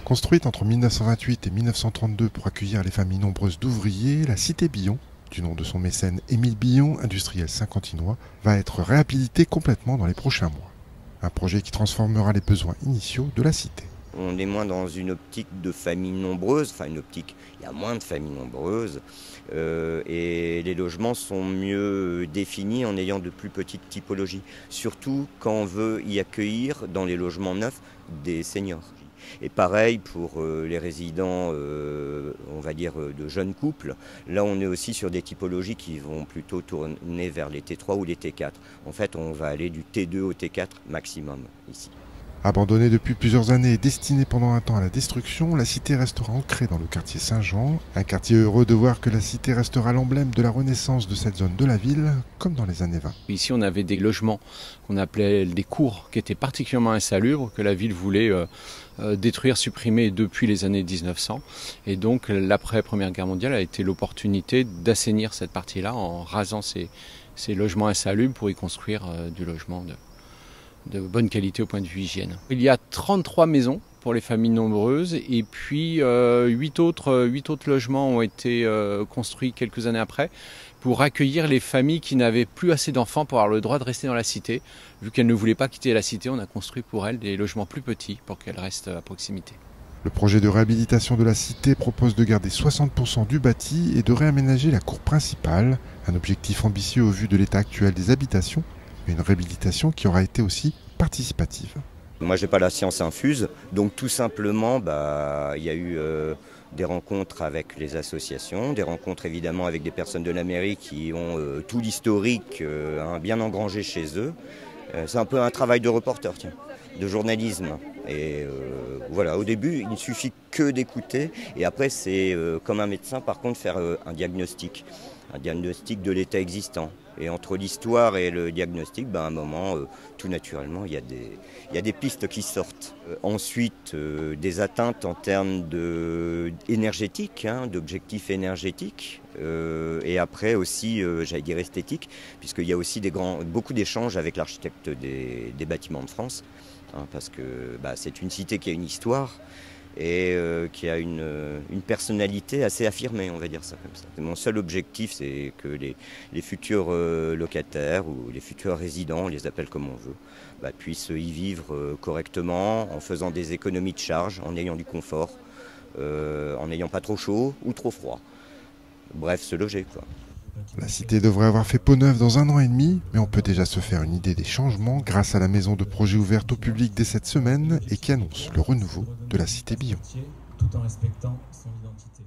Construite entre 1928 et 1932 pour accueillir les familles nombreuses d'ouvriers, la cité Billon, du nom de son mécène Émile Billon, industriel saint-quentinois, va être réhabilitée complètement dans les prochains mois. Un projet qui transformera les besoins initiaux de la cité. On est moins dans une optique de familles nombreuses, enfin une optique, il y a moins de familles nombreuses, et les logements sont mieux définis en ayant de plus petites typologies, surtout quand on veut y accueillir dans les logements neufs des seniors. Et pareil pour les résidents, on va dire, de jeunes couples. Là, on est aussi sur des typologies qui vont plutôt tourner vers les T3 ou les T4. En fait, on va aller du T2 au T4 maximum ici. Abandonnée depuis plusieurs années et destinée pendant un temps à la destruction, la cité restera ancrée dans le quartier Saint-Jean. Un quartier heureux de voir que la cité restera l'emblème de la renaissance de cette zone de la ville, comme dans les années 20. Ici, on avait des logements qu'on appelait des cours, qui étaient particulièrement insalubres, que la ville voulait détruire, supprimer depuis les années 1900. Et donc, l'après-première guerre mondiale a été l'opportunité d'assainir cette partie-là en rasant ces logements insalubres pour y construire du logement de bonne qualité au point de vue hygiène. Il y a 33 maisons pour les familles nombreuses et puis 8 autres logements ont été construits quelques années après pour accueillir les familles qui n'avaient plus assez d'enfants pour avoir le droit de rester dans la cité. Vu qu'elles ne voulaient pas quitter la cité, on a construit pour elles des logements plus petits pour qu'elles restent à proximité. Le projet de réhabilitation de la cité propose de garder 60% du bâti et de réaménager la cour principale, un objectif ambitieux au vu de l'état actuel des habitations, mais une réhabilitation qui aura été aussi participative. Moi, j'ai pas la science infuse, donc tout simplement, il y a eu des rencontres avec les associations, des rencontres évidemment avec des personnes de la mairie qui ont tout l'historique bien engrangé chez eux. C'est un peu un travail de reporter, tiens, de journalisme. Et voilà, au début, il ne suffit que d'écouter, et après, c'est comme un médecin, par contre, faire un diagnostic de l'état existant. Et entre l'histoire et le diagnostic, à un moment, tout naturellement, il y a des pistes qui sortent. Ensuite, des atteintes en termes énergétiques, d'objectifs énergétiques. Et après aussi, j'allais dire esthétique, puisqu'il y a aussi beaucoup d'échanges avec l'architecte des bâtiments de France. Parce que c'est une cité qui a une histoire et qui a une personnalité assez affirmée, on va dire ça comme ça. Mon seul objectif, c'est que les futurs locataires ou les futurs résidents, on les appelle comme on veut, puissent y vivre correctement, en faisant des économies de charge, en ayant du confort, en n'ayant pas trop chaud ou trop froid. Bref, se loger, quoi. La cité devrait avoir fait peau neuve dans 1 an et demi, mais on peut déjà se faire une idée des changements grâce à la maison de projet ouverte au public dès cette semaine et qui annonce le renouveau de la cité Billon. Tout en respectant son identité.